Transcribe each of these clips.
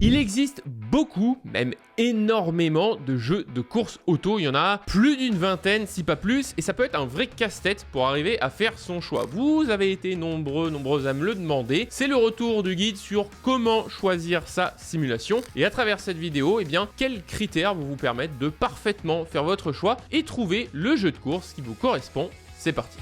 Il existe beaucoup, même énormément de jeux de course auto, il y en a plus d'une vingtaine si pas plus, et ça peut être un vrai casse-tête pour arriver à faire son choix. Vous avez été nombreux à me le demander, c'est le retour du guide sur comment choisir sa simulation, et à travers cette vidéo, eh bien, quels critères vous permettent de parfaitement faire votre choix et trouver le jeu de course qui vous correspond. C'est parti.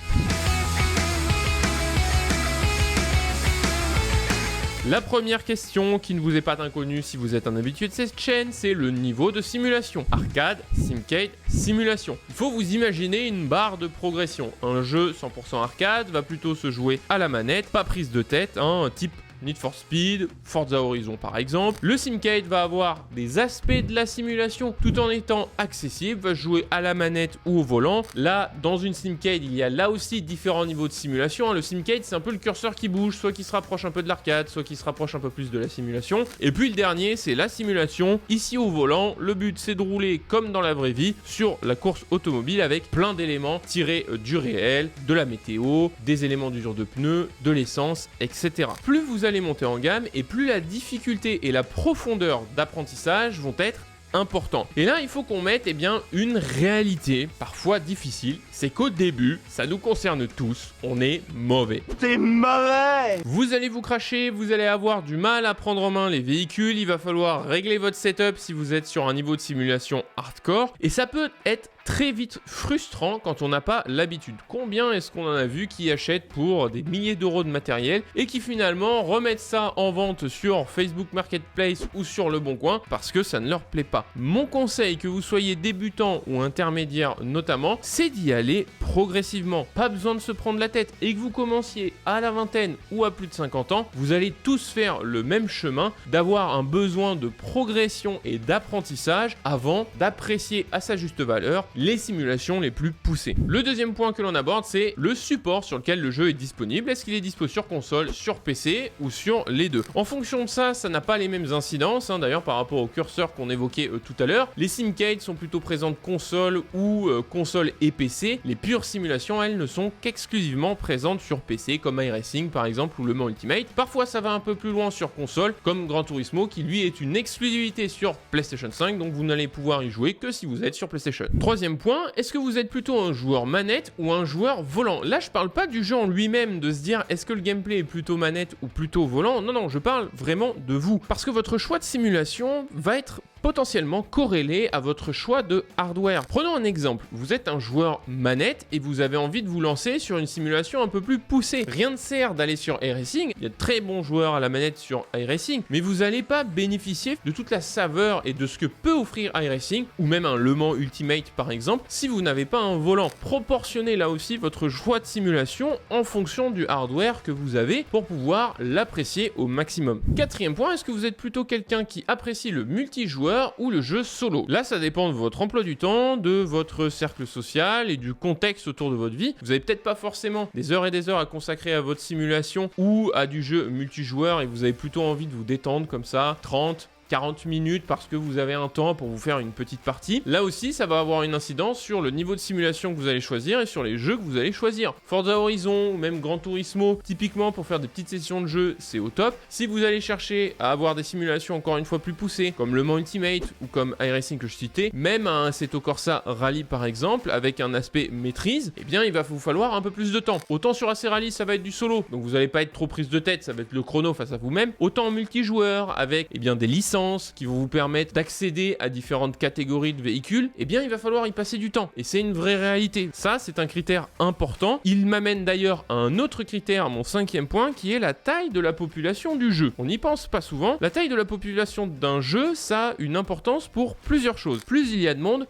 La première question qui ne vous est pas inconnue si vous êtes un habitué de cette chaîne, c'est le niveau de simulation. Arcade, Simcade, simulation. Il faut vous imaginer une barre de progression. Un jeu 100% arcade va plutôt se jouer à la manette, pas prise de tête, type Need for Speed, Forza Horizon par exemple. Le Simcade va avoir des aspects de la simulation tout en étant accessible, va jouer à la manette ou au volant. Là, dans une Simcade, il y a là aussi différents niveaux de simulation. Le Simcade, c'est un peu le curseur qui bouge, soit qui se rapproche un peu de l'arcade, soit qui se rapproche un peu plus de la simulation. Et puis le dernier, c'est la simulation. Ici au volant, le but c'est de rouler comme dans la vraie vie sur la course automobile avec plein d'éléments tirés du réel, de la météo, des éléments d'usure de pneus, de l'essence, etc. Plus vous allez monter en gamme et plus la difficulté et la profondeur d'apprentissage vont être importants. Et là, il faut qu'on mette une réalité, parfois difficile, c'est qu'au début, ça nous concerne tous, on est mauvais. T'es mauvais! Vous allez vous cracher, vous allez avoir du mal à prendre en main les véhicules, il va falloir régler votre setup si vous êtes sur un niveau de simulation hardcore, et ça peut être très vite frustrant quand on n'a pas l'habitude. Combien est-ce qu'on en a vu qui achètent pour des milliers d'euros de matériel et qui finalement remettent ça en vente sur Facebook Marketplace ou sur Le Bon Coin parce que ça ne leur plaît pas. Mon conseil, que vous soyez débutant ou intermédiaire notamment, c'est d'y aller progressivement. Pas besoin de se prendre la tête, et que vous commenciez à la vingtaine ou à plus de 50 ans, vous allez tous faire le même chemin d'avoir un besoin de progression et d'apprentissage avant d'apprécier à sa juste valeur les simulations les plus poussées. Le deuxième point que l'on aborde, c'est le support sur lequel le jeu est disponible. Est-ce qu'il est dispo sur console, sur PC ou sur les deux? En fonction de ça, ça n'a pas les mêmes incidences. D'ailleurs, par rapport au curseur qu'on évoquait tout à l'heure, les Simcade sont plutôt présentes console ou console et PC. Les pures simulations, elles, ne sont qu'exclusivement présentes sur PC, comme iRacing par exemple ou Le Mans Ultimate. Parfois, ça va un peu plus loin sur console, comme Gran Turismo, qui lui est une exclusivité sur PlayStation 5, donc vous n'allez pouvoir y jouer que si vous êtes sur PlayStation. Troisième point, est-ce que vous êtes plutôt un joueur manette ou un joueur volant? Là, je parle pas du jeu en lui-même, de se dire est-ce que le gameplay est plutôt manette ou plutôt volant. Non, je parle vraiment de vous. Parce que votre choix de simulation va être potentiellement corrélé à votre choix de hardware. Prenons un exemple, vous êtes un joueur manette et vous avez envie de vous lancer sur une simulation un peu plus poussée. Rien ne sert d'aller sur iRacing, il y a de très bons joueurs à la manette sur iRacing, mais vous n'allez pas bénéficier de toute la saveur et de ce que peut offrir iRacing, ou même un Le Mans Ultimate par exemple, si vous n'avez pas un volant. Proportionnez là aussi votre choix de simulation en fonction du hardware que vous avez pour pouvoir l'apprécier au maximum. Quatrième point, est-ce que vous êtes plutôt quelqu'un qui apprécie le multijoueur ou le jeu solo? Là, ça dépend de votre emploi du temps, de votre cercle social et du contexte autour de votre vie. Vous avez peut-être pas forcément des heures et des heures à consacrer à votre simulation ou à du jeu multijoueur et vous avez plutôt envie de vous détendre comme ça, 30, 40 minutes parce que vous avez un temps pour vous faire une petite partie. Là aussi, ça va avoir une incidence sur le niveau de simulation que vous allez choisir et sur les jeux que vous allez choisir. Forza Horizon ou même Gran Turismo, typiquement pour faire des petites sessions de jeu, c'est au top. Si vous allez chercher à avoir des simulations encore une fois plus poussées, comme Le Mans Ultimate ou comme iRacing que je citais, même un Assetto Corsa Rally par exemple, avec un aspect maîtrise, eh bien il va vous falloir un peu plus de temps. Autant sur AC Rally, ça va être du solo, donc vous n'allez pas être trop prise de tête, ça va être le chrono face à vous-même. Autant en multijoueur, avec des licences qui vont vous permettre d'accéder à différentes catégories de véhicules, eh bien il va falloir y passer du temps. Et c'est une vraie réalité. Ça, c'est un critère important. Il m'amène d'ailleurs à un autre critère, mon cinquième point, qui est la taille de la population du jeu. On n'y pense pas souvent. La taille de la population d'un jeu, ça a une importance pour plusieurs choses. Plus il y a de monde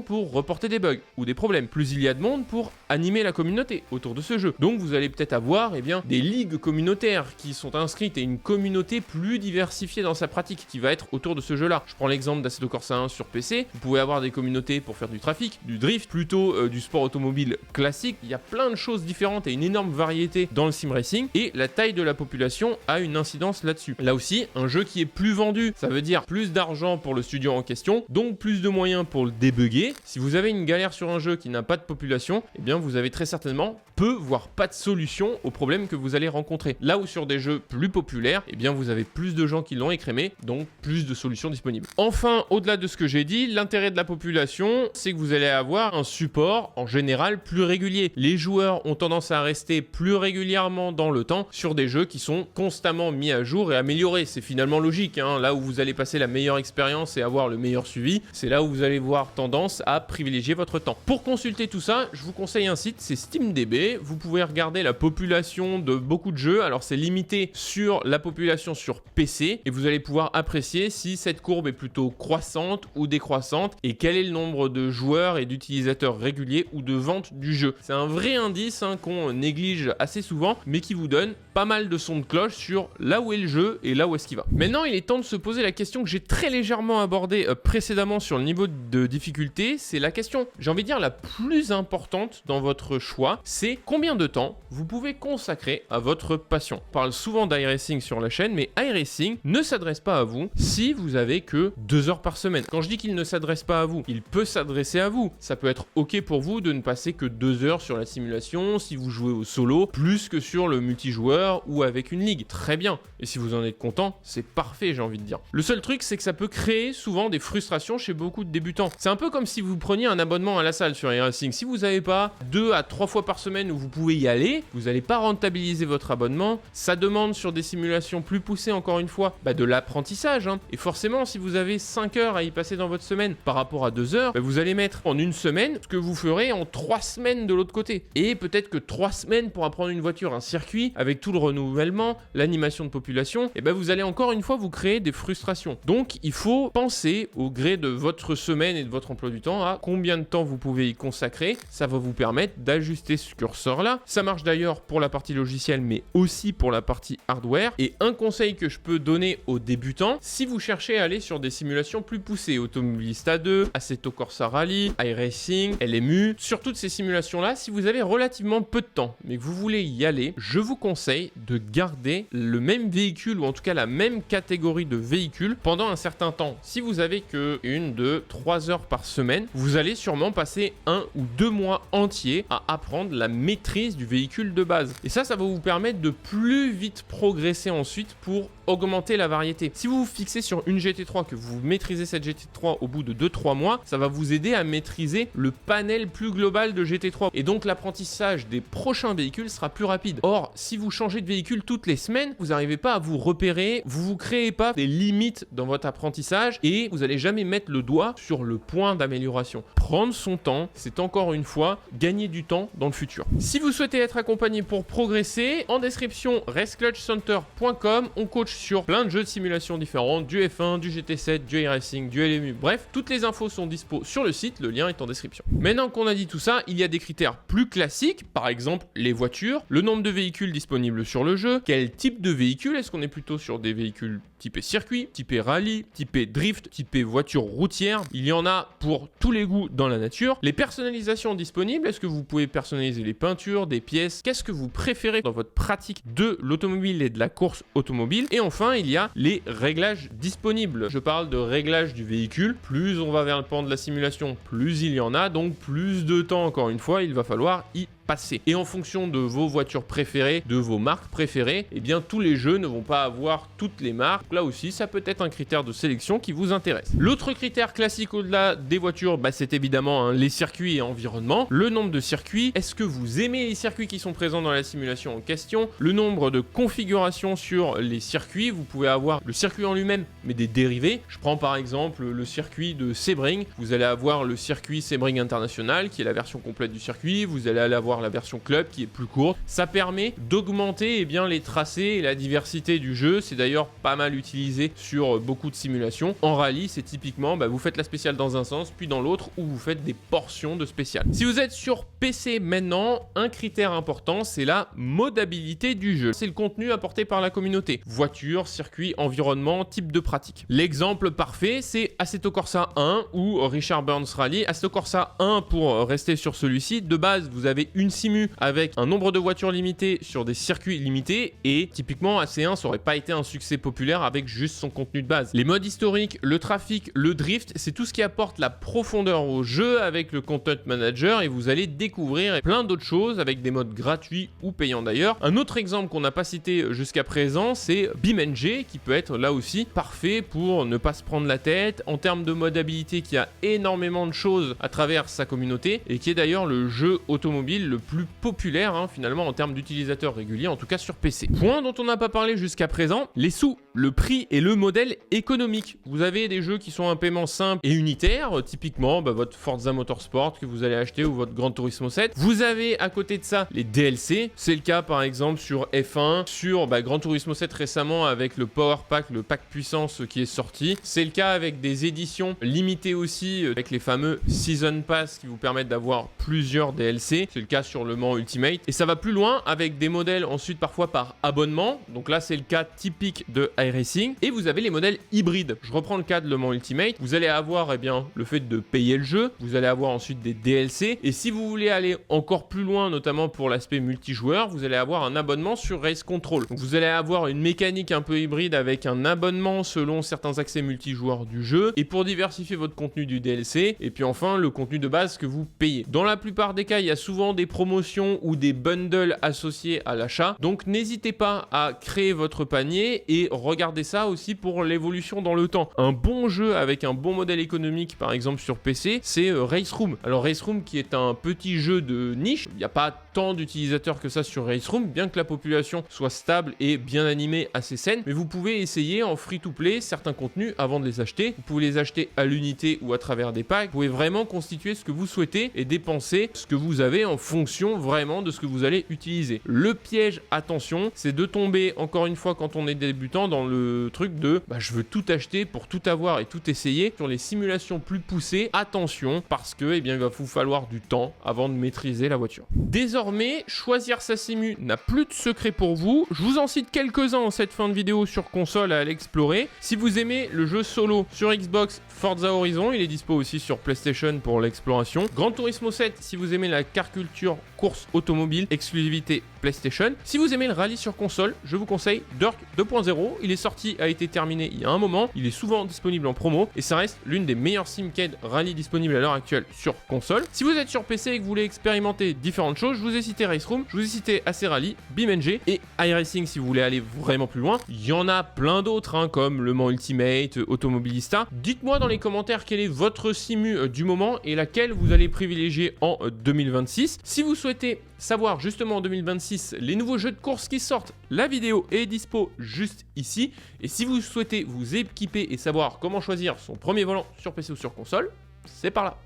pour reporter des bugs ou des problèmes. Plus il y a de monde pour animer la communauté autour de ce jeu. Donc vous allez peut-être avoir des ligues communautaires qui sont inscrites et une communauté plus diversifiée dans sa pratique qui va être autour de ce jeu-là. Je prends l'exemple d'Assetto Corsa 1 sur PC. Vous pouvez avoir des communautés pour faire du trafic, du drift, plutôt du sport automobile classique. Il y a plein de choses différentes et une énorme variété dans le sim racing et la taille de la population a une incidence là-dessus. Là aussi, un jeu qui est plus vendu, ça veut dire plus d'argent pour le studio en question, donc plus de moyens pour le débugger. Si vous avez une galère sur un jeu qui n'a pas de population, eh bien vous avez très certainement peu, voire pas de solution aux problèmes que vous allez rencontrer. Là où sur des jeux plus populaires, eh bien vous avez plus de gens qui l'ont écrémé, donc plus de solutions disponibles. Enfin, au-delà de ce que j'ai dit, l'intérêt de la population, c'est que vous allez avoir un support en général plus régulier. Les joueurs ont tendance à rester plus régulièrement dans le temps sur des jeux qui sont constamment mis à jour et améliorés. C'est finalement logique, hein. Là où vous allez passer la meilleure expérience et avoir le meilleur suivi, c'est là où vous allez avoir tendance à privilégier votre temps. Pour consulter tout ça, je vous conseille un site, c'est SteamDB. Vous pouvez regarder la population de beaucoup de jeux. Alors c'est limité sur la population sur PC et vous allez pouvoir apprécier si cette courbe est plutôt croissante ou décroissante et quel est le nombre de joueurs et d'utilisateurs réguliers ou de ventes du jeu. C'est un vrai indice qu'on néglige assez souvent mais qui vous donne pas mal de sons de cloche sur là où est le jeu et là où est-ce qu'il va. Maintenant, il est temps de se poser la question que j'ai très légèrement abordée précédemment sur le niveau de difficulté. C'est la question, j'ai envie de dire, la plus importante dans votre choix. C'est combien de temps vous pouvez consacrer à votre passion. On parle souvent d'iRacing sur la chaîne, mais iRacing ne s'adresse pas à vous si vous avez que 2 heures par semaine. Quand je dis qu'il ne s'adresse pas à vous, il peut s'adresser à vous. Ça peut être ok pour vous de ne passer que 2 heures sur la simulation si vous jouez au solo, plus que sur le multijoueur ou avec une ligue. Très bien. Et si vous en êtes content, c'est parfait, j'ai envie de dire. Le seul truc, c'est que ça peut créer souvent des frustrations chez beaucoup de débutants. C'est un peu comme si vous preniez un abonnement à la salle sur iRacing. Si vous n'avez pas 2 à 3 fois par semaine où vous pouvez y aller, vous n'allez pas rentabiliser votre abonnement. Ça demande sur des simulations plus poussées, encore une fois, de l'apprentissage. Et forcément, si vous avez 5 heures à y passer dans votre semaine par rapport à 2 heures, vous allez mettre en une semaine ce que vous ferez en 3 semaines de l'autre côté. Et peut-être que 3 semaines pour apprendre une voiture, un circuit, avec tout le renouvellement, l'animation de population, vous allez encore une fois vous créer des frustrations. Donc, il faut penser au gré de votre semaine et de votre emploi du temps à combien de temps vous pouvez y consacrer. Ça va vous permettre d'ajuster ce curseur-là. Ça marche d'ailleurs pour la partie logicielle, mais aussi pour la partie hardware. Et un conseil que je peux donner aux débutants, si vous cherchez à aller sur des simulations plus poussées, Automobilista 2, Assetto Corsa Rally, iRacing, LMU, sur toutes ces simulations-là, si vous avez relativement peu de temps, mais que vous voulez y aller, je vous conseille de garder le même véhicule ou en tout cas la même catégorie de véhicules pendant un certain temps. Si vous avez que 1, 2, 3 heures par semaine, vous allez sûrement passer 1 ou 2 mois entiers à apprendre la maîtrise du véhicule de base. Et ça va vous permettre de plus vite progresser ensuite pour augmenter la variété. Si vous vous fixez sur une GT3, que vous maîtrisez cette GT3 au bout de 2-3 mois, ça va vous aider à maîtriser le panel plus global de GT3. Et donc l'apprentissage des prochains véhicules sera plus rapide. Or, si vous changez de véhicule toutes les semaines, vous n'arrivez pas à vous repérer, vous ne créez pas des limites dans votre apprentissage et vous n'allez jamais mettre le doigt sur le point d'amélioration. Prendre son temps, c'est encore une fois gagner du temps dans le futur. Si vous souhaitez être accompagné pour progresser, en description, raceclutchcenter.com, on coach sur plein de jeux de simulation différents, du F1, du GT7, du iRacing, du LMU, bref, toutes les infos sont dispo sur le site, le lien est en description. Maintenant qu'on a dit tout ça, il y a des critères plus classiques, par exemple les voitures, le nombre de véhicules disponibles sur le jeu, quel type de véhicule, est-ce qu'on est plutôt sur des véhicules typé circuit, typé rallye, typé drift, typé voiture routière, il y en a pour tous les goûts dans la nature. Les personnalisations disponibles, est-ce que vous pouvez personnaliser les peintures, des pièces, qu'est-ce que vous préférez dans votre pratique de l'automobile et de la course automobile. Et enfin, il y a les réglages disponibles. Je parle de réglage du véhicule. Plus on va vers le pan de la simulation, plus il y en a, donc plus de temps, encore une fois, il va falloir y passer. Et en fonction de vos voitures préférées, de vos marques préférées, eh bien tous les jeux ne vont pas avoir toutes les marques. Donc là aussi, ça peut être un critère de sélection qui vous intéresse. L'autre critère classique au-delà des voitures, c'est évidemment les circuits et environnement. Le nombre de circuits, est-ce que vous aimez les circuits qui sont présents dans la simulation en question? Le nombre de configurations sur les circuits, vous pouvez avoir le circuit en lui-même, mais des dérivés. Je prends par exemple le circuit de Sebring. Vous allez avoir le circuit Sebring International, qui est la version complète du circuit. Vous allez avoir la version club qui est plus courte. Ça permet d'augmenter les tracés et la diversité du jeu. C'est d'ailleurs pas mal utilisé sur beaucoup de simulations. En rallye, c'est typiquement vous faites la spéciale dans un sens, puis dans l'autre, où vous faites des portions de spéciales. Si vous êtes sur PC maintenant, un critère important, c'est la modabilité du jeu. C'est le contenu apporté par la communauté. Voiture, circuit, environnement, type de pratique. L'exemple parfait, c'est Assetto Corsa 1 ou Richard Burns Rally. Assetto Corsa 1, pour rester sur celui-ci, de base, vous avez une une simu avec un nombre de voitures limité sur des circuits limités, et typiquement AC1 ça aurait pas été un succès populaire avec juste son contenu de base. Les modes historiques, le trafic, le drift, c'est tout ce qui apporte la profondeur au jeu avec le Content Manager, et vous allez découvrir plein d'autres choses avec des modes gratuits ou payants d'ailleurs. Un autre exemple qu'on n'a pas cité jusqu'à présent, c'est BeamNG, qui peut être là aussi parfait pour ne pas se prendre la tête en termes de modabilité, qui a énormément de choses à travers sa communauté et qui est d'ailleurs le jeu automobile le plus populaire finalement en termes d'utilisateurs réguliers, en tout cas sur PC. Point dont on n'a pas parlé jusqu'à présent, les sous, le prix et le modèle économique. Vous avez des jeux qui sont un paiement simple et unitaire, typiquement votre Forza Motorsport que vous allez acheter ou votre Gran Turismo 7. Vous avez à côté de ça les DLC, c'est le cas par exemple sur F1, sur Gran Turismo 7 récemment avec le Power Pack, le pack puissance qui est sorti. C'est le cas avec des éditions limitées aussi, avec les fameux Season Pass qui vous permettent d'avoir plusieurs DLC. C'est le cas sur Le Mans Ultimate. Et ça va plus loin avec des modèles ensuite parfois par abonnement. Donc là, c'est le cas typique de iRacing. Et vous avez les modèles hybrides. Je reprends le cas de Le Mans Ultimate. Vous allez avoir le fait de payer le jeu. Vous allez avoir ensuite des DLC. Et si vous voulez aller encore plus loin, notamment pour l'aspect multijoueur, vous allez avoir un abonnement sur Race Control. Donc vous allez avoir une mécanique un peu hybride avec un abonnement selon certains accès multijoueurs du jeu. Et pour diversifier votre contenu du DLC. Et puis enfin, le contenu de base que vous payez. Dans la plupart des cas, il y a souvent des promotions ou des bundles associés à l'achat. Donc n'hésitez pas à créer votre panier et regardez ça aussi pour l'évolution dans le temps. Un bon jeu avec un bon modèle économique, par exemple sur PC, c'est Race Room. Alors Race Room qui est un petit jeu de niche, il n'y a pas tant d'utilisateurs que ça sur Race Room, bien que la population soit stable et bien animée, assez saine, mais vous pouvez essayer en free-to-play certains contenus avant de les acheter. Vous pouvez les acheter à l'unité ou à travers des packs. Vous pouvez vraiment constituer ce que vous souhaitez et dépenser ce que vous avez en fonction vraiment de ce que vous allez utiliser. Le piège, attention, c'est de tomber encore une fois quand on est débutant dans le truc de je veux tout acheter pour tout avoir et tout essayer. Sur les simulations plus poussées, attention, parce que il va vous falloir du temps avant de maîtriser la voiture. Désormais, choisir sa simu n'a plus de secret pour vous. Je vous en cite quelques-uns en cette fin de vidéo sur console à aller explorer. Si vous aimez le jeu solo sur Xbox, Forza Horizon, il est dispo aussi sur PlayStation pour l'exploration. Gran Turismo 7, si vous aimez la car culture course automobile, exclusivité PlayStation. Si vous aimez le rallye sur console, je vous conseille Dirt 2.0. Il est sorti, a été terminé il y a un moment. Il est souvent disponible en promo et ça reste l'une des meilleures simcades rallye disponibles à l'heure actuelle sur console. Si vous êtes sur PC et que vous voulez expérimenter différentes choses, je vous ai cité Race Room, je vous ai cité AC Rally, BeamNG et iRacing si vous voulez aller vraiment plus loin. Il y en a plein d'autres comme Le Mans Ultimate, Automobilista. Dites-moi dans les commentaires quelle est votre simu du moment et laquelle vous allez privilégier en 2026. Si vous souhaitez savoir justement en 2026 les nouveaux jeux de course qui sortent, la vidéo est dispo juste ici. Et si vous souhaitez vous équiper et savoir comment choisir son premier volant sur PC ou sur console, c'est par là.